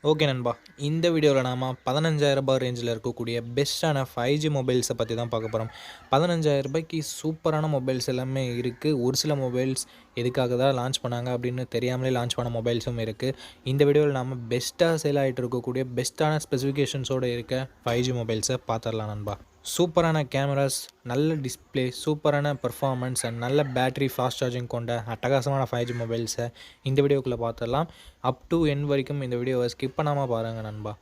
Okay நண்பா, இந்த வீடியோவில் நாம் 15,000 ரேஞ்சில் இருக்கக்கூடிய பெஸ்ட்டான 5G மொபைல்ஸை பற்றி தான் பார்க்க போகிறோம். 15,000 சூப்பரான மொபைல்ஸ் எல்லாமே இருக்குது. ஒரு சில மொபைல்ஸ் எதுக்காக தான் லான்ச் பண்ணாங்க அப்படின்னு தெரியாமலே லான்ச் பண்ண மொபைல்ஸும் இருக்குது. இந்த வீடியோவில் நாம் பெஸ்ட்டாக சேல் ஆகிட்டு இருக்கக்கூடிய பெஸ்ட்டான ஸ்பெசிஃபிகேஷன்ஸோடு இருக்க 5G மொபைல்ஸை பார்த்துடலாம் நண்பா. சூப்பரான கேமராஸ், நல்ல டிஸ்பிளே, சூப்பரான பர்ஃபார்மன்ஸ் அண்ட் நல்ல பேட்டரி, ஃபாஸ்ட் சார்ஜிங் கொண்ட அட்டகாசமான 5G மொபைல்ஸை இந்த வீடியோக்குள்ளே பார்த்துடலாம். அப் டு எண்ட் வரைக்கும் இந்த வீடியோவை ஸ்கிப் பண்ணாமல் பாருங்கள் நண்பா.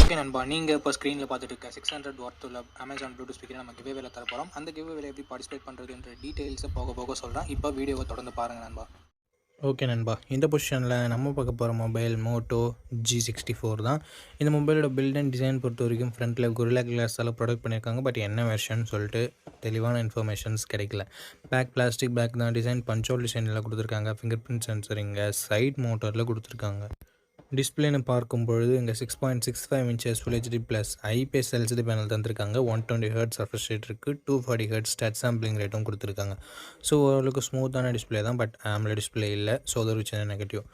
ஓகே நண்பா, நீங்கள் இப்போ ஸ்க்ரீனில் பார்த்துட்டு இருக்க 600 வாட் உள்ள அமேசான் ப்ளூடூத் ஸ்பீக்கரை நம்ம கிவ்வேல தர போகிறோம். அந்த கிவ்வேல எப்படி பார்ட்டிசிபேட் பண்ணுறதுன்ற டீட்டெயில்ஸை போக போக சொல்கிறேன். இப்போ வீடியோவை தொடர்ந்து பாருங்கள் நண்பா. ஓகே நண்பா, இந்த பொசிஷனில் நம்ம பார்க்க போகிற மொபைல் மோட்டோ G64 தான். இந்த மொபைலோட பில்ட் அண்ட் டிசைன் பொறுத்த வரைக்கும் ஃப்ரண்ட்டில் கொரில்லா கிளாஸால் ப்ரொடக்ட் பண்ணியிருக்காங்க. பட் என்ன வெர்ஷன் சொல்லிட்டு தெளிவான இன்ஃபர்மேஷன்ஸ் கிடைக்கல. பேக் பிளாஸ்டிக் பேக் தான், டிசைன் பஞ்சோல் டிசைனில் கொடுத்துருக்காங்க. ஃபிங்கர் பிரிண்ட் சென்சர் இங்கே சைட் மோட்டரில் கொடுத்துருக்காங்க. டிஸ்பிளேன்னு பார்க்கும் பொழுது இங்கே 6.65 inches full HD plus IPS LCD panel தந்திருக்காங்க. 120 ஹெர்ட்ஸ் ரெஃப்ரெஷ் ரேட் இருக்குது. 240 ஹெர்ட்ஸ் டச் சாம்பிளிங் ரேட்டும் கொடுத்துருக்காங்க. ஸோ ஓரளவுக்கு ஸ்மூத்தான டிஸ்பிளே தான். பட் AMOLED டிஸ்பிளே இல்லை. ஸோ அது ஒரு சின்ன நெகட்டிவ்.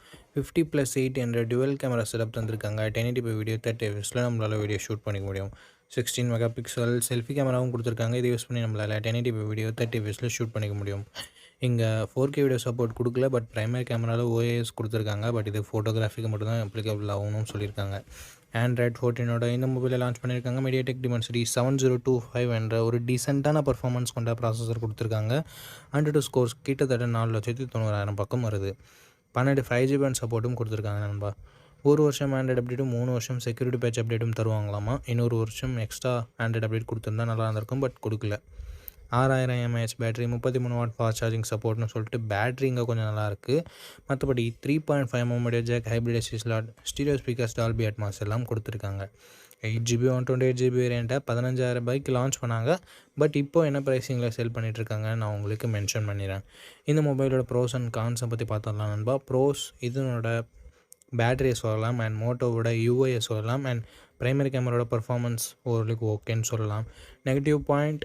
50+8 என்ற டுவெல் கேமரா செட்டப் தந்திருக்காங்க. 1080p வீடியோ 30 fps நம்மளால் வீடியோ ஷூட் பண்ணிக்க முடியும். 16 மெகா பிக்சல் செல்ஃபி கேமராவும் கொடுத்துருக்காங்க. இது யூஸ் பண்ணி நம்மளால் 1080p வீடியோ 30 fps ஷூட் பண்ணிக்க முடியும். இங்கே 4K வீடியோ சப்போர்ட் கொடுக்கல. பட் ப்ரைமரி கேமராவில் OIS கொடுத்துருக்காங்க. பட் இது ஃபோட்டோகிராஃபிக்கு மட்டும் தான் அப்ளிகபிள் ஆகணும்னு சொல்லியிருக்காங்க. Android 14 இந்த மொபைலை லான்ச் பண்ணியிருக்காங்க. MediaTek Dimensity 7025 என்ற ஒரு டீசெண்டான பர்ஃபார்மன்ஸ் கொண்ட ப்ராசஸர் கொடுத்துருக்காங்க. AnTuTu ஸ்கோர்ஸ் கிட்டத்தட்ட 4,90,000 பக்கம் வருது. 12 5G பேண்ட் சப்போர்ட்டும் கொடுத்துருக்காங்க நண்பா. ஒரு வருஷம் ஆண்ட்ராய்டு அப்டேட்டும் 3 வருஷம் செக்யூரிட்டி பேட்ச் அப்டேட்டும் தருவாங்களாமா. இன்னொரு வருஷம் எக்ஸ்ட்ரா ஆண்ட்ராய்டு அப்டேட் கொடுத்துருந்தா நல்லா இருந்திருக்கும். பட் கொடுக்கல. 6000 mAh battery, 33 watt fast charging சப்போர்ட்னு சொல்லிட்டு பேட்டரி இங்கே கொஞ்சம் நல்லாயிருக்கு. மற்றபடி 3.5mm jack, hybrid SD slot, stereo speakers, Dolby Atmos எல்லாம் கொடுத்துருக்காங்க. 8GB 128GB வேரியண்ட்டை 15,000 லான்ச் பண்ணாங்க. பட் இப்போது என்ன ப்ரைஸிங்கில் செல் பண்ணிகிட்ருக்காங்க நான் உங்களுக்கு மென்ஷன் பண்ணிடுறேன். இந்த மொபைலோட ப்ரோஸ் அண்ட் கான்ஸை பற்றி பார்த்துடலாம் நண்பா. ப்ரோஸ் இதனோட பேட்டரியை சொல்லலாம் அண்ட் மோட்டோவோட யூஐயை சொல்லலாம் அண்ட் ப்ரைமரி கேமராவோட பர்ஃபார்மன்ஸ் ஓரளவுக்கு ஓகேன்னு சொல்லலாம். நெகட்டிவ் பாயிண்ட்,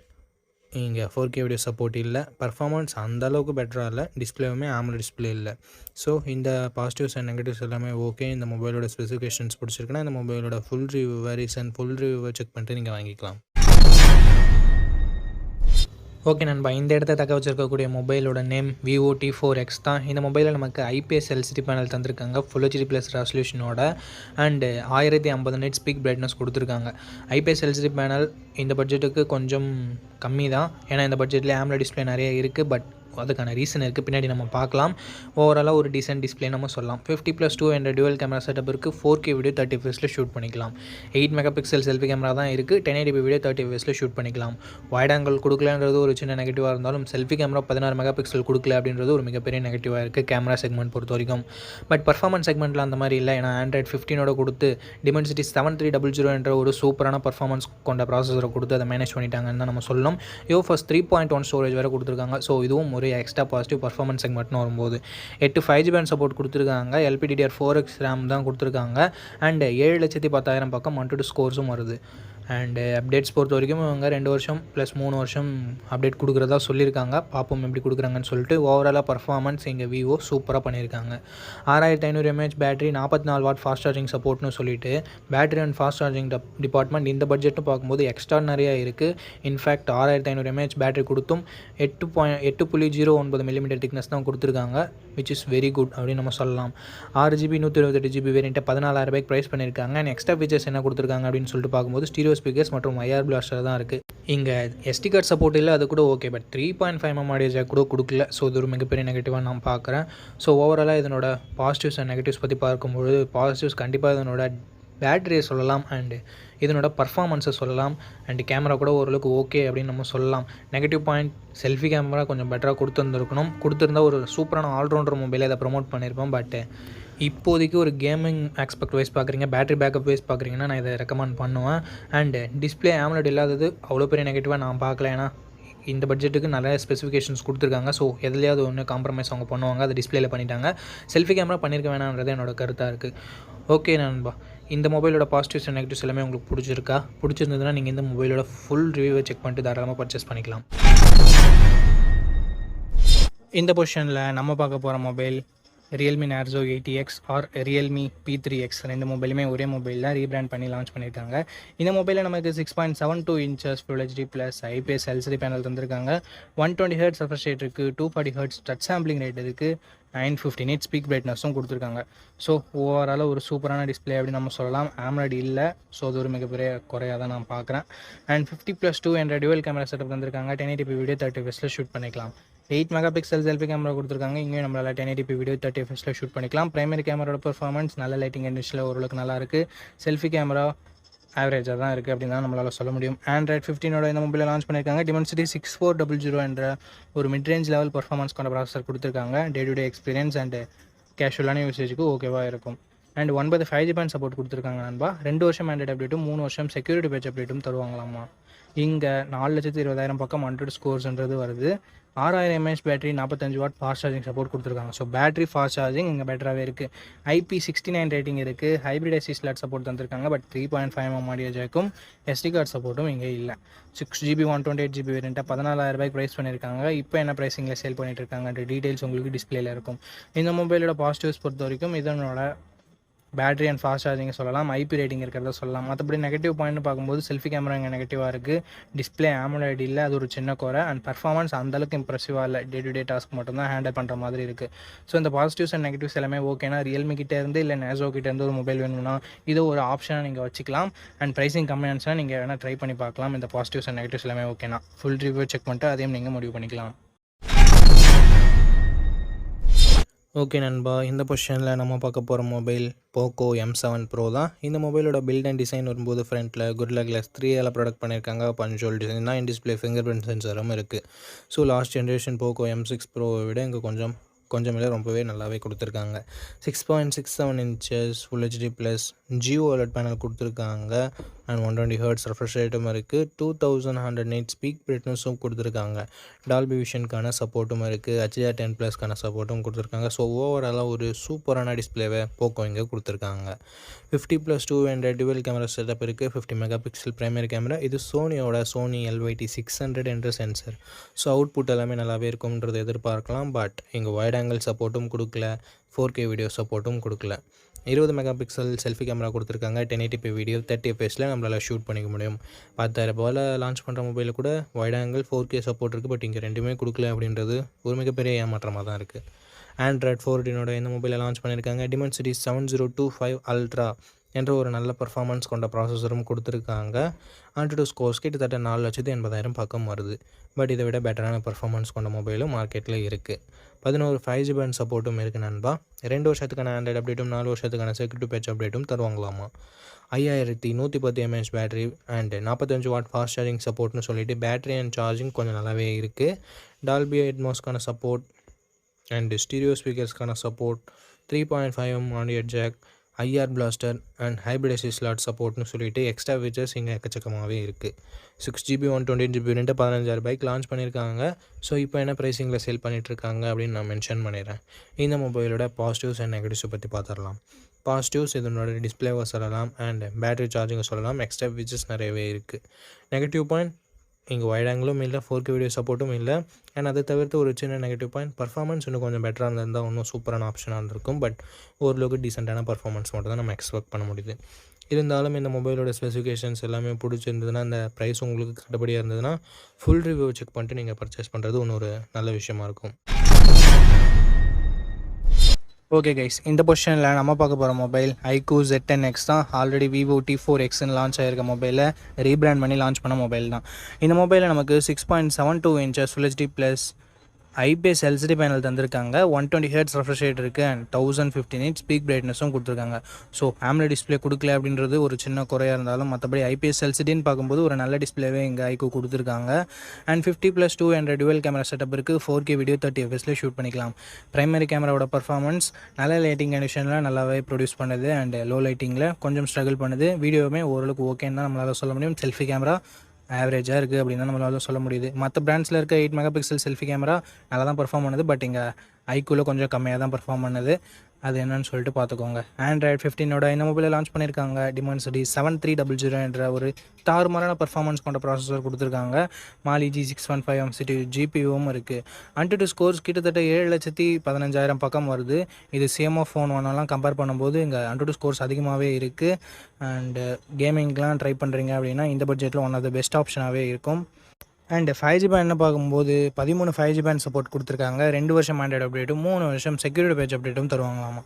இங்கே 4K வீடியோ சப்போர்ட் இல்லை. பர்ஃபார்மன்ஸ் அந்தளவுக்கு பெட்டராக இல்லை. டிஸ்பிளேவுமே AMOLED டிஸ்பிளே இல்லை. ஸோ இந்த பாசிட்டிவ்ஸ் அண்ட் நெகட்டிவ்ஸ் எல்லாமே ஓகே. இந்த மொபைலோட ஸ்பெசிஃபிகேஷன்ஸ் பிடிச்சிருக்குன்னா இந்த மொபைலோட ஃபுல் ரிவ்யூவை செக் பண்ணிட்டு நீங்கள் வாங்கிக்கலாம். ஓகே நண்பா, இந்த இடத்த தக்க வச்சிருக்கக்கூடிய மொபைலோட நேம் Vivo T4X தான். இந்த மொபைலில் நமக்கு IPS LCD பேனல் தந்திருக்காங்க. ஃபுல் ஹெச்டி ப்ளஸ் ரெசல்யூஷனோட அண்டு 1050 nits பீக் பிரைட்னஸ் கொடுத்துருக்காங்க. IPS LCD பேனல் இந்த பட்ஜெட்டுக்கு கொஞ்சம் கம்மி தான். ஏன்னா இந்த பட்ஜெட்டில் AMOLED டிஸ்பிளே நிறைய இருக்குது. பட் அதுக்கான ரீசன் இருக்குது, பின்னாடி நம்ம பார்க்கலாம். ஓவராலாக ஒரு டீசென்ட் டிஸ்பிளே நம்ம சொல்லலாம். 50+2 என்ற டுவெல் கேமரா செட்டப் இருக்குது. 4K வீடியோ 30 fps ஷூட் பண்ணிக்கலாம். 8 மெகா பிக்சல் செல்ஃபி கேமரா தான் இருக்குது. 1080p வீடியோ 30 fps ஷூட் பண்ணிக்கலாம். வைட் ஆங்கிள் கொடுக்கலன்றது ஒரு சின்ன நெகட்டிவாக இருந்தாலும் செல்ஃபி கேமரா 16 மெகா பிக்சல் கொடுக்கல அப்படின்றது ஒரு மிகப்பெரிய நெகட்டிவாக இருக்குது கேமரா செக்மெண்ட் பொறுத்த வரைக்கும். பட் பர்ஃபார்மன்ஸ் செக்மெண்ட்டில் அந்த மாதிரி இல்லை. ஏன்னா Android 15 கொடுத்து Dimensity 7300 என்ற ஒரு சூப்பரான பர்ஃபார்மன்ஸ் கொண்ட ப்ராசஸரை கொடுத்து அதை மேனேஜ் பண்ணிட்டாங்கன்னு தான் நம்ம சொல்லணும். UFS 3.1 ஸ்டோரேஜ் வேறு கொடுத்துருக்காங்க. ஸோ இதுவும் ஒரு எக்ஸ்ட்ரா பாசிட்டிவ் பர்ஃபார்மன்ஸ் செக்மெண்ட்னு வரும்போது 8 5G பேண்ட் சப்போர்ட் கொடுத்துருக்காங்க. LPDDR4X RAM தான் கொடுத்துருக்காங்க. அண்ட் 7,10,000 பக்கம் AnTuTu ஸ்கோர்ஸும் வருது. அண்டு அப்டேட்ஸ் பொறுத்த வரைக்கும் இவங்க 2 வருஷம் + 3 வருஷம் அப்டேட் கொடுக்குறதா சொல்லியிருக்காங்க. பார்ப்போம் எப்படி கொடுக்குறாங்கன்னு சொல்லிட்டு. ஓவராலாக பர்ஃபார்மன்ஸ் இங்கே Vivo சூப்பராக பண்ணியிருக்காங்க. 6500 mAh battery, 44 watt fast charging சப்போர்ட்னு சொல்லிட்டு battery and fast charging department இந்த பட்ஜெட்னு பார்க்கும்போது எக்ஸ்ட்ரானரியாக இருக்குது. இன்ஃபேக்ட் 6500 mAh பேட்டரி கொடுத்தும் 8.09 mm திக்னஸ் தான் கொடுத்துருக்காங்க. விச் இஸ் வெரி குட் அப்படின்னு நம்ம சொல்லலாம். 6GB 128GB வேரியண்ட்டை 14,000 ப்ரைஸ் பண்ணியிருக்காங்க. அண்ட் எக்ஸ்ட்ரா ஃபீச்சர்ஸ் என்ன கொடுத்துருக்காங்க அப்படின்னு சொல்லிட்டு பார்க்கும்போது ஸ்டீரியோ ஸ்பீக்கர்ஸ் மற்றும் IR பிளாஸ்டர் தான் இருக்குது. இங்கே SD கார்டு சப்போர்ட் இல்லை, அது கூட okay. But 3.5mm audio jack கூட கொடுக்கல. ஸோ இது ஒரு மிகப்பெரிய நெகட்டிவாக நான் பார்க்குறேன். ஸோ ஓவராலாக இதனோட பாசிட்டிவ்ஸ் அண்ட் நெகட்டிவ்ஸ் பற்றி பார்க்கும்போது பாசிட்டிவ்ஸ் கண்டிப்பாக இதனோட பேட்டரியை சொல்லலாம் அண்டு இதனோட பர்ஃபார்மன்ஸை சொல்லலாம். அண்டு கேமரா கூட ஓரளவுக்கு ஓகே அப்படின்னு நம்ம சொல்லலாம். நெகட்டிவ் பாயிண்ட், செல்ஃபி கேமரா கொஞ்சம் பெட்டராக கொடுத்துருந்தா ஒரு சூப்பரான ஆல்ரவுண்டர் மொபைலை அதை ப்ரொமோட் பண்ணியிருப்போம். பட் இப்போதைக்கு ஒரு கேமிங் ஆஸ்பெக்ட் வைஸ் பார்க்குறீங்க, பேட்டரி பேக்கப் வைஸ் பார்க்குறீங்கன்னா நான் இதை ரெக்கமெண்ட் பண்ணுவேன். அண்டு டிஸ்பிளே AMOLED இல்லாதது அவ்வளோ பெரிய நெகட்டிவாக நான் பார்க்கல. ஏன்னா இந்த பட்ஜெட்டுக்கு நிறைய ஸ்பெசிஃபிகேஷன்ஸ் கொடுத்துருக்காங்க. ஸோ எதுலையாவது ஒன்று காம்ப்ரமைஸ் அவங்க பண்ணுவாங்க, அதை டிஸ்பிளேல பண்ணிட்டாங்க. செல்ஃபி கேமரா பண்ணியிருக்க வேணான்றது என்னோட கருத்தாக இருக்குது. ஓகே நண்பா, இந்த மொபைலோட பாசிட்டிவ்ஸ் அண்ட் நெகட்டிவ்ஸ் எல்லாமே உங்களுக்கு பிடிச்சிருந்ததுன்னா நீங்கள் இந்த மொபைலோட ஃபுல் ரிவ்யூவை செக் பண்ணிட்டு தாராளமாக பர்ச்சேஸ் பண்ணிக்கலாம். இந்த பொசிஷனில் நம்ம பார்க்க போகிற mobile Realme Narzo 80X or Realme P3X ரெண்டு மொபைலுமே ஒரே மொபைலில் ரீபிராண்ட் பண்ணி லான்ச் பண்ணியிருக்காங்க. இந்த மொபைலில் நமக்கு 6.72 inches full HD plus IPS LCD panel தந்திருக்காங்க. 120 ஹெர்ட்ஸ் ரெஃப்ரெஷ் ரேட் இருக்குது, 240 ஹெர்ட்ஸ் டச் சாம்பிளிங் ரேட் இருக்குது, 950 nits ஸ்பீக் பிரைட்னஸும் கொடுத்துருக்காங்க. ஸோ ஓவரால் ஒரு சூப்பரான டிஸ்பிளே அப்படின்னு நம்ம சொல்லலாம். AMOLED இல்லை, ஸோ அது ஒரு மிகப்பெரிய குறையாக தான் நான் பார்க்குறேன். அண்ட் 50+2 என்ற டுவல் கேமரா செட்டப் தந்திருக்காங்க. 1080p வீடியோ 30 fps ஷூட் பண்ணிக்கலாம். 8 மெகா பிக்சல் செல்ஃபி கேமரா கொடுத்துருக்காங்க. இங்கேயும் நம்மளால் 1080p வீடியோ 30 fps ஷூட் பண்ணிக்கலாம். பிரைமரி கேமராவோட பெர்ஃபார்மன்ஸ் நல்ல லைட்டிங் கண்டிஷனில் ஓரளவுக்கு நல்லா இருக்குது. செல்ஃபி கேமரா ஆவரேஜாக தான் இருக்குது அப்படின்னு தான் நம்மளால் சொல்ல முடியும். Android 15 இந்த மொபைலை லான்ச் பண்ணியிருக்காங்க. Dimensity 6400 என்ற ஒரு மிட்ரேஞ்ச் லெவல் பர்ஃபார்மன்ஸ் கொண்ட ப்ராசஸர் கொடுத்துருக்காங்க. Day to day experience and கேஷுவலான யூசேஜுக்கு ஓகேவாக இருக்கும். அண்ட் 9 5G பேண்ட் சப்போர்ட் கொடுத்துருக்காங்க நண்பா. 2 வருஷம் ஆண்ட்ராய்டு அப்டேட்டும் 3 வருஷம் செக்யூரிட்டி பேட்ச் அப்டேட்டும் தருவாங்களாமா. இங்கே 4,20,000 பக்கம் 100 ஸ்கோர்ஸ்ன்றது வருது. 6000 mAh battery, 45 watt fast charging support கொடுத்துருக்காங்க. ஸோ பேட்டரி ஃபாஸ்ட் சார்ஜிங் இங்கே பெட்டராகவே இருக்குது. IP69 ரேட்டிங் இருக்குது. ஹைப்ரிட் SD ஸ்லாட் சப்போர்ட் தந்திருக்காங்க. பட் 3.5mm ஆடியோ ஜாக்கும் SD கார்டு சப்போர்ட்டும் இங்கே இல்லை. 6GB 128GB வேரியண்ட்டை 14,000 ரூபாய்க்கு ப்ரைஸ் பண்ணியிருக்காங்க. இப்போ என்ன ப்ரைஸிங்கில் சேல் பண்ணிட்டு இருக்காங்கன்ற டீட்டெயில்ஸ் உங்களுக்கு டிஸ்பிளேல இருக்கும். இந்த மொபைலோட பாசிட்டிவ்ஸ் பொறுத்த வரைக்கும் இதனோட பேட்டரி அண்ட் ஃபாஸ்ட் சார்ஜிங் சொல்லலாம். IP ரேட்டிங் இருக்கிறத சொல்லலாம். மற்றபடி நெகட்டிவ் பாயிண்ட் பார்க்கும்போது செல்ஃபி கேமரா இங்கே நெகட்டிவாக இருக்குது. டிஸ்பிளே AMOLED இல்லை, அது ஒரு சின்ன குறை. அண்ட் பர்ஃபார்மன்ஸ் அந்தளவுக்கு இம்ப்ரெசிவாக இல்லை. டே டு டே டாஸ்க் மட்டும் தான் ஹேண்டில் பண்ணுற மாதிரி இருக்குது. ஸோ இந்த பாசிட்டிவ்ஸ் அண்ட் நெகட்டிவ்ஸ் எல்லாமே ஓகேனா ரியல்மி கிட்டேருந்து இல்லை நேசோ கிட்டேருந்து ஒரு மொபைல் வேணும்னா இது ஒரு ஆப்ஷனாக நீங்கள் வச்சுக்கலாம். அண்ட் ப்ரைஸிங் கம்மியானுச்சுன்னா நீங்கள் வேணால் ட்ரை பண்ணி பார்க்கலாம். இந்த பாசிட்டிவ்ஸ் அண்ட் நெகட்டிவ்ஸ் எல்லாமே ஓகேனா ஃபுல் ரிவ்யூ செக் பண்ணிட்டு அதையும் நீங்கள் முடிவு பண்ணிக்கலாம். ஓகே நண்பா, இந்த பொசிஷனில் நம்ம பார்க்க போகிற மொபைல் போக்கோ M7 Pro தான். இந்த மொபைலோட பில்ட் அண்ட் டிசைன் வரும்போது ஃப்ரண்ட்டில் Gorilla Glass 3 ப்ரொடக்ட் பண்ணியிருக்காங்க. பஞ்சுவல் டிசைன் தான். இன் டிஸ்பிளே ஃபிங்கர் பிரிண்ட் சென்சரும் இருக்குது. So last generation Poco M6 Pro விட இங்கே கொஞ்சம் இல்லை, ரொம்பவே நல்லாவே கொடுத்துருக்காங்க. 6.67 inches full HD plus Jio OLED panel கொடுத்துருக்காங்க. அண்ட் 120 ஹெர்ட்ஸ் ரெஃப்ரெஷ் ரேட்டும் இருக்குது. 2100 nits ஸ்பீக் பிரைட்னஸும் கொடுத்துருக்காங்க. டால்பி விஷனுக்கான சப்போர்ட்டும் இருக்குது. HDR10+க்கான சப்போர்ட்டும் கொடுத்துருக்காங்க. ஸோ ஓவராலாக ஒரு சூப்பரான டிஸ்பிளேவை போக்கோ இங்கே கொடுத்துருக்காங்க. 50+2 என்ற டுவல் கேமரா செட்டப் இருக்குது. 50 மெகா பிக்சல் பிரைமரி கேமரா. இது சோனியோட சோனி LYT 600 என்ற சென்சர். ஸோ அவுட்புட் எல்லாமே நல்லாவே இருக்கும்ன்றது எதிர்பார்க்கலாம். பட் இங்கே வைட் ஆங்கிள் சப்போர்ட்டும் கொடுக்கல, 4K வீடியோ சப்போர்ட்டும் கொடுக்கல. 20 மெகா பிக்சல் செல்ஃபி கேமரா கொடுத்துருக்காங்க. 1080p வீடியோ 30 fps நம்மளால் ஷூட் பண்ணிக்க முடியும். 10,000 ரூபாயில் லான்ச் பண்ணுற மொபைலில் கூட வைட் ஆங்கிள் 4K சப்போர்ட் இருக்குது. பட் இங்கே ரெண்டுமே கொடுக்கல அப்படின்றது ஒரு மிகப்பெரிய ஏமாற்றமாக தான் இருக்குது. Android 14 இந்த மொபைலை லான்ச் பண்ணியிருக்காங்க. Dimensity 7025 Ultra என்ற ஒரு நல்ல பர்ஃபார்மன்ஸ் கொண்ட ப்ராசஸரும் கொடுத்துருக்காங்க. AnTuTu ஸ்கோர்ஸ் கிட்டத்தட்ட 4,80,000 பக்கம் வருது. பட் இதை விட பெட்டரான பர்ஃபார்மன்ஸ் கொண்ட மொபைலும் மார்க்கெட்டில் இருக்குது. 11 5G பேண்ட் சப்போர்ட்டும் இருக்குது நண்பா. 2 வருஷத்துக்கான ஆண்ட்ராய்டு அப்டேட்டும் 4 வருஷத்துக்கான செக்யூரிட்டி பேட்ச் அப்டேட்டும் தருவாங்களாமா. 5110 mAh battery and 45 watt fast charging சப்போர்ட்னு சொல்லிட்டு பேட்டரி அண்ட் சார்ஜிங் கொஞ்சம் நல்லாவே இருக்குது. டால்பி அட்மாஸ்க்கான சப்போர்ட் அண்ட் ஸ்டீரியோ ஸ்பீக்கர்ஸ்க்கான support, 3.5mm audio jack, IR blaster and hybrid SD slot சப்போர்ட்னு சொல்லிட்டு எக்ஸ்ட்ரா ஃபீச்சர்ஸ் இங்கே எக்கச்சக்கமாகவே இருக்குது. 6GB 128GB வேரியண்ட்டை 15,000 ரூபாய்க்கு லான்ச் பண்ணியிருக்காங்க. ஸோ இப்போ என்ன ப்ரைஸிங்கில் சேல் பண்ணிகிட்ருக்காங்க அப்படின்னு நான் மென்ஷன் பண்ணிடுறேன். இந்த மொபைலோட பாசிட்டிவ்ஸ் அண்ட் நெகட்டிவ்ஸை பற்றி பார்த்துடலாம். பாசிட்டிவ்ஸ் இதனோட டிஸ்பிளேவை சொல்லலாம் அண்ட் பேட்டரி சார்ஜிங்கை சொல்லலாம். எக்ஸ்ட்ரா ஃபீச்சர்ஸ் நிறையவே இருக்குது. நெகட்டிவ் பாயிண்ட் இங்கே வைட் ஆங்கிளும் இல்லை, 4K வீடியோ சப்போர்ட்டும் இல்லை. அண்ட் அதை தவிர்த்து ஒரு சின்ன நெகட்டிவ் பாயிண்ட், பர்ஃபார்மன்ஸ் இன்னும் கொஞ்சம் பெட்டராக இருந்திருந்தால் இன்னும் சூப்பரான ஆப்ஷனாக இருந்திருக்கும். பட் ஓரளவுக்கு டீசெண்டான பர்ஃபார்மன்ஸ் மட்டும் தான் நம்ம எக்ஸ்பெக்ட் பண்ண முடியுது. இருந்தாலும் இந்த மொபைலோட ஸ்பெசிஃபிகேஷன்ஸ் எல்லாமே பிடிச்சிருந்ததுன்னா, அந்த ப்ரைஸ் உங்களுக்கு கட்டுப்படியாக இருந்ததுன்னா ஃபுல் ரிவ்யூ செக் பண்ணிட்டு நீங்கள் பர்ச்சேஸ் பண்ணுறது இன்னொரு நல்ல விஷயமா இருக்கும். ஓகே கைஸ், இந்த பொசிஷனில் நம்ம பார்க்க போகிற மொபைல் iQOO Z10X தான். ஆல்ரெடி Vivo T4Xன்னு லான்ச் ஆகிருக்க மொபைலை ரீபிராண்ட் பண்ணி லான்ச் பண்ண மொபைல் தான். இந்த மொபைலில் நமக்கு 6.72 inches full HD plus IPS LCD panel தந்திருக்காங்க. 120 ஹெர்ட்ஸ் ரெஃப்ரெஷ் ரேட் இருக்குது அண்ட் 1050 nits ஸ்பீக் பிரைட்னஸும் கொடுத்துருக்காங்க. ஸோ AMOLED டிஸ்பிளே கொடுக்கல அப்படின்றது ஒரு சின்ன குறையாக இருந்தாலும் மற்றபடி ஐபிஎஸ் எல்சிடின்னு பார்க்கும்போது ஒரு நல்ல டிஸ்பிளேவே இங்கே iQOO கொடுத்துருக்காங்க. அண்ட் 50+2 என்ற டுவல் கேமரா செட்டப் இருக்குது. 4K வீடியோ 30 fps ஷூட் பண்ணிக்கலாம். பிரைமரி கேமராவோட பர்ஃபார்மன்ஸ் நல்ல லைட்டிங் கண்டிஷனில் நல்லாவே ப்ரொடியூஸ் பண்ணுது அண்ட் லோ லைட்டிங்கில் கொஞ்சம் ஸ்ட்ரகிள் பண்ணுது. வீடியோவுமே ஓரளவுக்கு ஓகேன்னு தான் நம்மளால் சொல்ல முடியும். செல்ஃபி கேமரா ஆவரேஜாக இருக்குது அப்படின்னு தான் நம்மளால சொல்ல முடியுது. மற்ற பிராண்ட்ஸில் இருக்க 8 மெகா பிக்சல் செல்ஃபி கேமரா நல்லா தான் பர்ஃபார்ம் பண்ணுது. பட் இங்கே ஐக்யூவில் கொஞ்சம் கம்மியாக தான் பர்ஃபார்ம் பண்ணுது. அது என்னன்னு சொல்லிட்டு பார்த்துக்கோங்க. ஆண்ட்ராய்டு 15ஓட இந்த மொபைலை லான்ச் பண்ணியிருக்காங்க. Dimensity 7300 என்ற ஒரு தாறுமாறான பர்ஃபார்மன்ஸ் கொண்ட ப்ராசஸர் கொடுத்துருக்காங்க. Mali G615 MCU ஜிபியூவும் இருக்குது. AnTuTu ஸ்கோர்ஸ் கிட்டத்தட்ட 7,15,000 பக்கம் வருது. இது CMO ஃபோன் ஒன்னெல்லாம் கம்பேர் பண்ணும்போது இங்கே AnTuTu ஸ்கோர்ஸ் அதிகமாகவே இருக்குது. அண்டு கேமிங்லாம் ட்ரை பண்ணுறீங்க அப்படின்னா இந்த பட்ஜெட்டில் ஒன் ஆஃப் த பெஸ்ட் ஆப்ஷனாகவே இருக்கும். அண்ட் 5G பேண்ட் பார்க்கும்போது 13 5G பேண்ட் சப்போர்ட் கொடுத்துருக்காங்க. 2 வருஷம் ஆண்ட்ராய்டு அப்டேட்டும் 3 வருஷம் செக்யூரிட்டி பேட்ச் அப்டேட்டும் தருவாங்களாமா.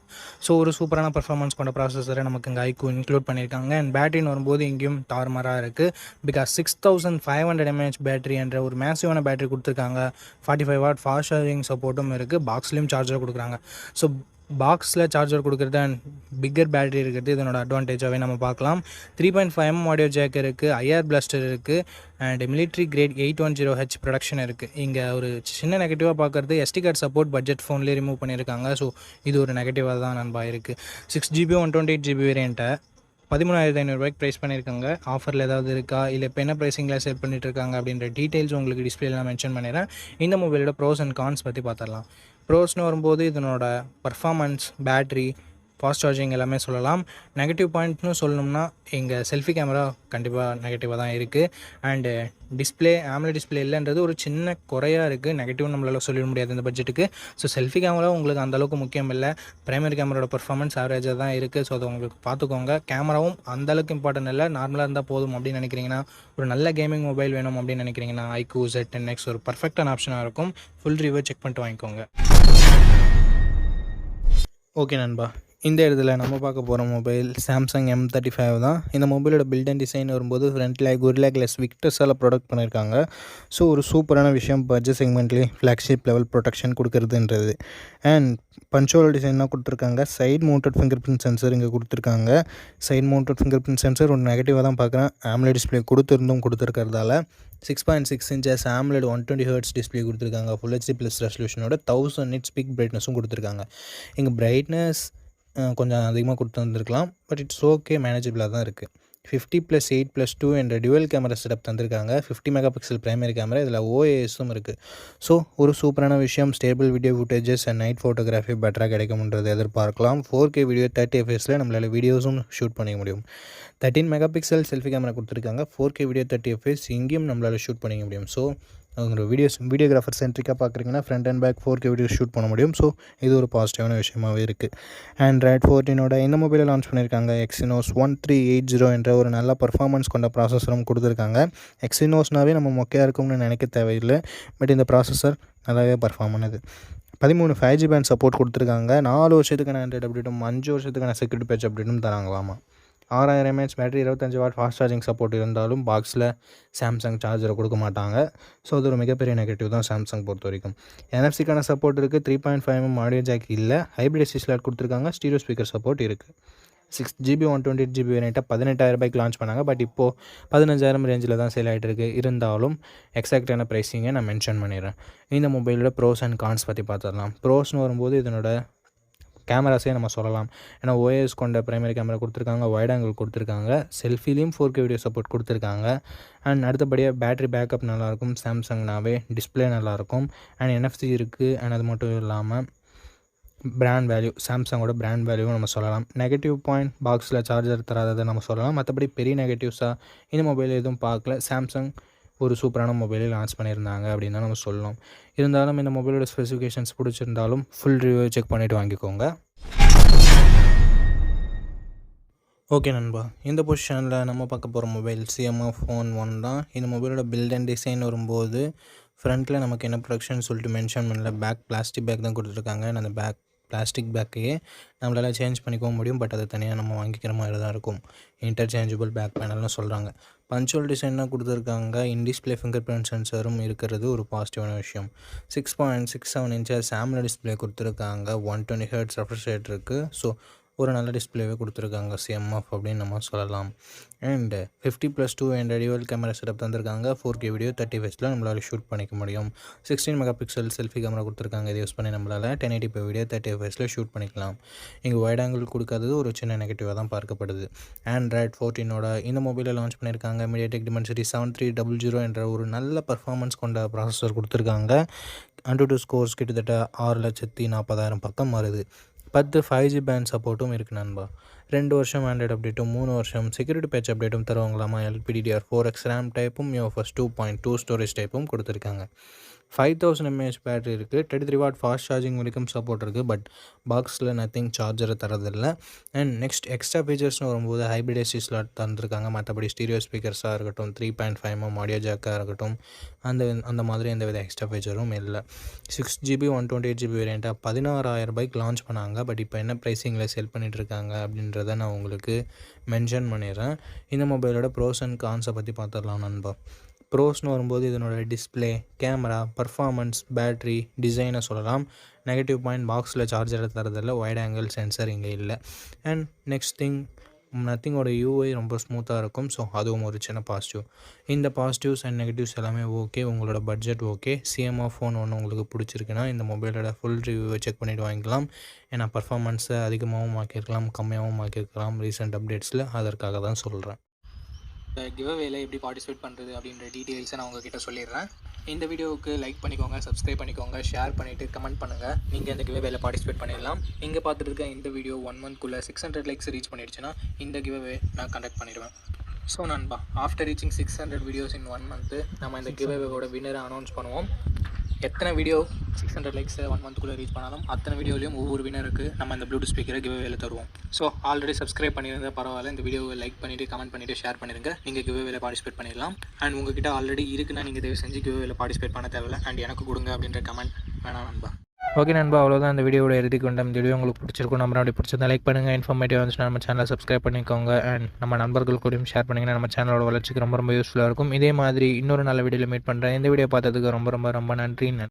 ஸோ ஒரு சூப்பரான பர்ஃபார்மன்ஸ் கொண்ட ப்ராசஸரை நமக்கு இங்கே ஐக்யூ இன்க்ளூட் பண்ணியிருக்காங்க. அண்ட் பேட்டரின்னு வரும்போது இங்கேயும் தாறுமாறாக இருக்குது. பிகாஸ் 6500 mAh பேட்டரி என்ற ஒரு மேசிவான பேட்டரி கொடுத்துருக்காங்க. 45 வாட் ஃபாஸ்ட் சார்ஜிங் சப்போர்ட்டும் இருக்குது. பாக்ஸ்லேயும் சார்ஜர் கொடுக்குறாங்க. ஸோ பாக்ஸில் சார்ஜர் கொடுக்குறது அண்ட் பிக்கர் பேட்டரி இருக்கிறது இதனோட அட்வான்டேஜாகவே நம்ம பார்க்கலாம். 3.5mm ஆடியோ ஜாக் இருக்குது, ஐஆர் பிளாஸ்டர் இருக்குது, and military great 810H production இருக்குது. இங்கே ஒரு சின்ன நெகட்டிவாக பார்க்குறது SD கார்டு சப்போர்ட் பட்ஜெட் ஃபோன்லேயே ரிமூவ் பண்ணியிருக்காங்க. ஸோ இது ஒரு நெகட்டிவாக தான் நண்பா இருக்குது. 6GB 128GB வேரியண்ட்டை 13,500 ப்ரைஸ் பண்ணியிருக்காங்க. ஆஃபரில் ஏதாவது இருக்கா இல்லை இப்போ என்ன ப்ரைஸிங்கில் சேல் பண்ணிட்டு இருக்காங்க அப்படின்ற டீட்டெயில்ஸ் உங்களுக்கு டிஸ்பிளேலாம் மென்ஷன் பண்ணிடுறேன். இந்த மொபைலோட ப்ரோஸ் அண்ட் கான்ஸ் பற்றி பார்த்துடலாம். ப்ரோஸ்னு வரும்போது இதனோட பர்ஃபார்மன்ஸ், பேட்ரி, ஃபாஸ்ட் சார்ஜிங் எல்லாமே சொல்லலாம். நெகட்டிவ் பாயிண்ட்னு சொல்லணும்னா இங்கே செல்ஃபி கேமரா கண்டிப்பாக நெகட்டிவாக தான் இருக்குது. அண்டு டிஸ்பிளே AMOLED டிஸ்பிளே இல்லைன்றது ஒரு சின்ன குறையாக இருக்குது. நெகட்டிவ் நம்மளால் சொல்லிட முடியாது இந்த பட்ஜெட்டுக்கு. ஸோ செல்ஃபி கேமரா உங்களுக்கு அந்தளவுக்கு முக்கியம் இல்லை. பிரைமரி கேமராவோட பர்ஃபார்மன்ஸ் ஆவரேஜாக தான் இருக்குது. ஸோ அதை உங்களுக்கு பார்த்துக்கோங்க. கேமராவும் அந்தளவுக்கு இம்பார்ட்டன்ட் இல்லை, நார்மலாக இருந்தால் போதும் அப்படின்னு நினைக்கிறீங்கன்னா, ஒரு நல்ல கேமிங் மொபைல் வேணும் அப்படின்னு நினைக்கிறீங்கன்னா iQOO Z10X ஒரு பர்ஃபெக்டான ஆப்ஷனாக இருக்கும். ஃபுல் ரிவ்யூ செக் பண்ணிட்டு வாங்கிக்கோங்க. ஓகே நண்பா, இந்த இடத்துல நம்ம பார்க்க போகிற மொபைல் சாம்சங் M35 தான். இந்த மொபைலோட பில்ட் அண்ட் டிசைன் வரும்போது ஃப்ரண்ட்டில் Gorilla Glass Victusஸால் ப்ரொடக்ட் பண்ணியிருக்காங்க. ஸோ ஒரு சூப்பரான விஷயம் பட்ஜெட் செக்மெண்ட்லேயே ஃப்ளாக்ஷிப் லெவல் ப்ரொடெக்ஷன் கொடுக்குறதுன்றது. அண்ட் பஞ்சோல் டிசைனாக கொடுத்துருக்காங்க. Side mounted fingerprint sensor இங்கே கொடுத்துருக்காங்க. Side mounted fingerprint sensor ஒரு நெகட்டிவாக தான் பார்க்குறேன். AMOLED டிஸ்பிளே கொடுத்துருக்கிறதால 6.6 inches AMOLED 120Hz டிஸ்பிளே கொடுத்துருக்காங்க. Full HD+ ரெசல்யூஷனோட 1000 nits பீக் பிரைட்னஸும் கொடுத்துருக்காங்க. இங்கே பிரைட்னஸ் கொஞ்சம் அதிகமாக கொடுத்துருந்துருக்கலாம். பட் இட்ஸ் ஓகே, மேனேஜபிளாக தான் இருக்குது. 50+8+2 என்ற டியூவல் கேமரா செட்டப் தந்திருக்காங்க. 50 மெகாபிக்சல் பிரைமரி கேமரா, இதில் OISம் இருக்குது. ஸோ ஒரு சூப்பரான விஷயம், stable video footages and night photography பெட்டராக கிடைக்கும்ன்றது எதிர்பார்க்கலாம். 4K வீடியோ 30 fps நம்மளால் வீடியோஸும் ஷூட் பண்ணிக்க முடியும். 13 மெகாபிக்சல் செல்ஃபி கேமரா கொடுத்துருக்காங்க. 4K வீடியோ 30 fps இங்கேயும் நம்மளால் ஷூட் பண்ணிக்க முடியும். ஸோ அவங்க வீடியோகிராஃபர் சென்ட்ரிக்காக பார்க்குறீங்கன்னா front and back 4K video shoot பண்ண முடியும். ஸோ இது ஒரு பாசிட்டிவான விஷயமாகவே இருக்குது. ஆண்ட்ராய்டு 14ஓட இந்த மொபைலை லான்ச் பண்ணியிருக்காங்க. Exynos 1380 என்ற ஒரு நல்ல பர்ஃபார்மன்ஸ் கொண்ட ப்ராசஸரும் கொடுத்துருக்காங்க. Exynosனாவே நம்ம மொக்கையாக இருக்கும்னு நினைக்க தேவையில்லை. பட் இந்த ப்ராசஸர் நல்லாவே பர்ஃபார்ம் பண்ணுது. 13 5G பேண்ட் சப்போர்ட் கொடுத்துருக்காங்க. 4 வருஷத்துக்கான ஆண்ட்ராய்டு அப்டேட்டும் 5 வருஷத்துக்கான செக்யூரிட்டி பேட்ச் அப்டேட்டும் தராங்களாமா. 6000 mAh battery, 25 what fast charging support இருந்தாலும் பாக்ஸில் சாம்சங் சார்ஜரை கொடுக்க மாட்டாங்க. ஸோ அது ஒரு மிகப்பெரிய நெகட்டிவ் தான் சாம்சங் பொறுத்த வரைக்கும். NFC-க்கான சப்போர்ட் இருக்குது. 3.5mm ஆடியோ ஜாக் இல்லை. ஹைப்ரிட் SSD ஸ்லாட் கொடுத்துருக்காங்க. ஸ்டீரியோ ஸ்பீக்கர் சப்போர்ட் இருக்குது. 6GB 128GB வேரியண்ட்டை 18,000 லான்ச் பண்ணாங்க. பட் இப்போது 15,000 ரேஞ்சில் தான் சேல் ஆகிட்டு இருக்குது. இருந்தாலும் எக்ஸாக்டான ப்ரைஸிங்கை நான் மென்ஷன் பண்ணிடுறேன். இந்த மொபைலோட ப்ரோஸ் அண்ட் கான்ஸ் பற்றி பார்த்துடலாம். ப்ரோஸ்னு வரும்போது இதனோட கேமராஸே நம்ம சொல்லலாம். ஏன்னா OIS கொண்ட பிரைமரி கேமரா கொடுத்துருக்காங்க, வைட் ஆங்கிள் கொடுத்துருக்காங்க, செல்ஃபிலையும் 4K வீடியோ சப்போர்ட் கொடுத்துருக்காங்க. அண்ட் அடுத்தபடியாக பேட்டரி பேக்கப் நல்லாயிருக்கும். சாம்சங்னாவே டிஸ்பிளே நல்லாயிருக்கும். அண்ட் NFC இருக்குது. அண்ட் அது மட்டும் இல்லாமல் பிராண்ட் வேல்யூ, சாம்சங்கோட பிராண்ட் வேல்யூவும் நம்ம சொல்லலாம். நெகட்டிவ் பாயிண்ட், பாக்ஸில் சார்ஜர் தராததை நம்ம சொல்லலாம். மற்றபடி பெரிய நெகட்டிவ்ஸாக இந்த மொபைல் எதுவும் பார்க்கல. சாம்சங் ஒரு சூப்பரான மொபைலை லான்ச் பண்ணியிருந்தாங்க அப்படின்னு தான் நம்ம சொல்லணும். இருந்தாலும் இந்த மொபைலோட ஸ்பெசிஃபிகேஷன்ஸ் பிடிச்சிருந்தாலும் ஃபுல் ரிவ்யூ செக் பண்ணிவிட்டு வாங்கிக்கோங்க. ஓகே நண்பா, இந்த பொசிஷனில் நம்ம பார்க்க போகிற மொபைல் CMO Phone 1 தான். இந்த மொபைலோட பில்ட் அண்ட் டிசைன் வரும்போது ஃப்ரண்ட்டில் நமக்கு என்ன ப்ரொடக்ஷன் சொல்லிட்டு மென்ஷன் பண்ணல. பேக் பிளாஸ்டிக் பேக் தான் கொடுத்துருக்காங்க. அந்த பேக் பிளாஸ்டிக் பேக்கையே நம்மளால் சேஞ்ச் பண்ணிக்கவும் முடியும். பட் அதை தனியாக நம்ம வாங்கிக்கிற மாதிரி தான் இருக்கும். இன்டர்சேஞ்சபிள் பேக் பேனல்னு சொல்கிறாங்க. பஞ்சுவல் டிசைனாக கொடுத்துருக்காங்க. இன்டிஸ்பிளே ஃபிங்கர் பிரிண்ட் சென்சரும் இருக்கிறது ஒரு பாசிட்டிவான விஷயம். 6.67 inches AMOLED டிஸ்பிளே கொடுத்துருக்காங்க. 120Hz ரெஃப்ரெஷ் ரேட் இருக்குது. ஸோ ஒரு நல்ல டிஸ்பிளேவே கொடுத்துருக்காங்க. சிஎம்எஃப் அப்படின்னு நம்ம சொல்லலாம். அண்ட் 50+2 என்ற டியூவல் கேமரா செட்டப் தந்திருக்காங்க. 4K வீடியோ 30 fps நம்மளால் ஷூட் பண்ணிக்க முடியும். 16 மெகா பிக்சல் செல்ஃபி கேமரா கொடுத்துருக்காங்க. இதை யூஸ் பண்ணி நம்மளால் 1080p வீடியோ 30 fps ஷூட் பண்ணிக்கலாம். இங்கே வைட் ஆங்கிள் கொடுக்காதது ஒரு சின்ன நெகட்டிவாக தான் பார்க்கப்படுது. ஆண்ட்ராய்ட் 14ஓட இந்த மொபைலை லான்ச் பண்ணியிருக்காங்க. MediaTek Dimensity 7300 என்ற ஒரு நல்ல பர்ஃபார்மன்ஸ் கொண்ட ப்ராசஸர் கொடுத்துருக்காங்க. AnTuTu ஸ்கோர்ஸ் கிட்டத்தட்ட 6,40,000 பக்கம் வருது. 10 5G பேண்ட் சப்போர்ட்டும் இருக்குது நண்பா. 2 வருஷம் ஆண்ட்ராய்டு அப்டேட்டும் 3 வருஷம் செக்யூரிட்டி பேட்ச் அப்டேட்டும் தருவாங்களாமா. LPDDR4X RAM டைப்பும் UFS 2.2 ஸ்டோரேஜ் டைப்பும் கொடுத்துருக்காங்க. 5000 mAh பேட்டரி இருக்குது. 33 வாட் ஃபாஸ்ட் சார்ஜிங் வரைக்கும் சப்போர்ட் இருக்குது. பட் பாக்ஸில் நத்திங் சார்ஜரை தரதில்லை. அண்ட் நெக்ஸ்ட் எக்ஸ்ட்ரா ஃபீச்சர்ஸ்னு வரும்போது ஹைப்ரிட் AC ஸ்லாட் தந்துருக்காங்க. மற்றபடி ஸ்டீரியோ ஸ்பீக்கர்ஸாக இருக்கட்டும், 3.5mm ஆடியோ ஜாக்காக இருக்கட்டும், அந்த மாதிரி எந்தவித எக்ஸ்ட்ரா ஃபீச்சரும் இல்லை. 6GB 128GB வேரியண்ட்டாக 16,000 ரூபாய்க்கு லான்ச் பண்ணாங்க. பட் இப்போ என்ன ப்ரைஸிங்கில் செல் பண்ணிகிட்ருக்காங்க அப்படின்றத நான் உங்களுக்கு மென்ஷன் பண்ணிடுறேன். இந்த மொபைலோட ப்ரோஸ் அண்ட் கான்ஸை பற்றி பார்த்துடலாம் நண்பா. ப்ரோஸ்னு வரும்போது இதனோட டிஸ்பிளே, கேமரா, பர்ஃபார்மன்ஸ், பேட்ரி, டிசைனை சொல்லலாம். நெகட்டிவ் பாயிண்ட் பாக்ஸில் சார்ஜரை தரதில்லை. வைட் ஆங்கிள் சென்சர் இங்கே இல்லை. அண்ட் நெக்ஸ்ட் திங், நத்திங்கோட UI ரொம்ப ஸ்மூத்தாக இருக்கும். ஸோ அதுவும் ஒரு சின்ன பாசிட்டிவ். இந்த பாசிட்டிவ்ஸ் அண்ட் நெகட்டிவ்ஸ் எல்லாமே ஓகே. உங்களோட பட்ஜெட் ஓகே. சிஎம்எஃப் ஃபோன் ஒன்று உங்களுக்கு பிடிச்சிருக்குன்னா இந்த மொபைலோட ஃபுல் ரிவ்யூவை செக் பண்ணிவிட்டு வாங்கிக்கலாம். ஏன்னா பர்ஃபார்மன்ஸை அதிகமாகவும் ஆக்கியிருக்கலாம், கம்மியாகவும் ஆக்கியிருக்கலாம் ரீசெண்ட் அப்டேட்ஸில். அதற்காக தான் சொல்கிறேன். கிவ்அவேல எப்படி பார்ட்டிசிபேட் பண்ணுறது அப்படின்ற டீட்டெயில்ஸை நான் உங்ககிட்ட சொல்லிடுறேன். இந்த வீடியோவுக்கு லைக் பண்ணிக்கோங்க, சப்ஸ்கிரைப் பண்ணிக்கோங்க, ஷேர் பண்ணிவிட்டு கமெண்ட் பண்ணுங்கள். நீங்கள் இந்த கிவ்அவேல பார்ட்டிசிபேட் பண்ணிடலாம். இங்கே பார்த்துட்டு இருக்க இந்த வீடியோ 1 monthக்குள்ளே 600 லைக்ஸ் ரீச் பண்ணிடுச்சுன்னா இந்த கிவ்அவே நான் கண்டக்ட் பண்ணிடுவேன். ஸோ நண்பா, ஆஃப்டர் ரீச்சிங் 600 வீடியோஸ் இன் 1 month நம்ம இந்த கிவ்அவேவோட வின்னரை அனௌன்ஸ் பண்ணுவோம். எத்தனை வீடியோ 600 லைக்ஸை 1 monthக்குள்ளே ரீச் பண்ணாலும் அத்தனை வீடியோலையும் ஒவ்வொரு வினருக்கு நம்ம இந்த ப்ளூடூத் ஸ்பீக்கரை கிவ்அவேல தருவோம். ஸோ ஆல்ரெடி சப்ஸ்கிரைப் பண்ணியிருந்தா பரவாயில்ல, இந்த வீடியோவை லைக் பண்ணிவிட்டு கமெண்ட் பண்ணிவிட்டு ஷேர் பண்ணிடுங்க. நீங்கள் கிவ்அவேல பார்ட்டிசிபேட் பண்ணிடலாம். அண்ட் உங்ககிட்ட ஆல்ரெடி இருக்குன்னா நீங்கள் தயவு செஞ்சு கிவ்அவேல பார்ட்டிசிபேட் பண்ண தேவையில்லை. அண்ட் எனக்கு கொடுங்க அப்படின்ற கமெண்ட் வேணாம் நண்பா. ஓகே நண்பா, அவ்வளோதான் இந்த வீடியோட இறுதி கொண்டோம். இந்த வீடியோ உங்களுக்கு பிடிச்சிருக்கும். நம்ம அப்படி பிடிச்சிருந்தா லைக் பண்ணுங்கள். இன்ஃபர்மேட்டிவ் வந்துச்சுன்னா நம்ம சேனலை சப்ஸ்கிரைப் பண்ணிக்கோங்க. அண்ட் நம்ம நண்பர்கள் கூடயும் ஷேர் பண்ணிங்கன்னா நம்ம சேனலோட வளர்ச்சிக்கு ரொம்ப யூஸ்ஃபுல்லாக இருக்கும். இதே மாதிரி இன்னொரு நல்ல வீடியோவில் மீட் பண்ணுறேன். இந்த வீடியோ பார்த்ததுக்கு ரொம்ப நன்றி.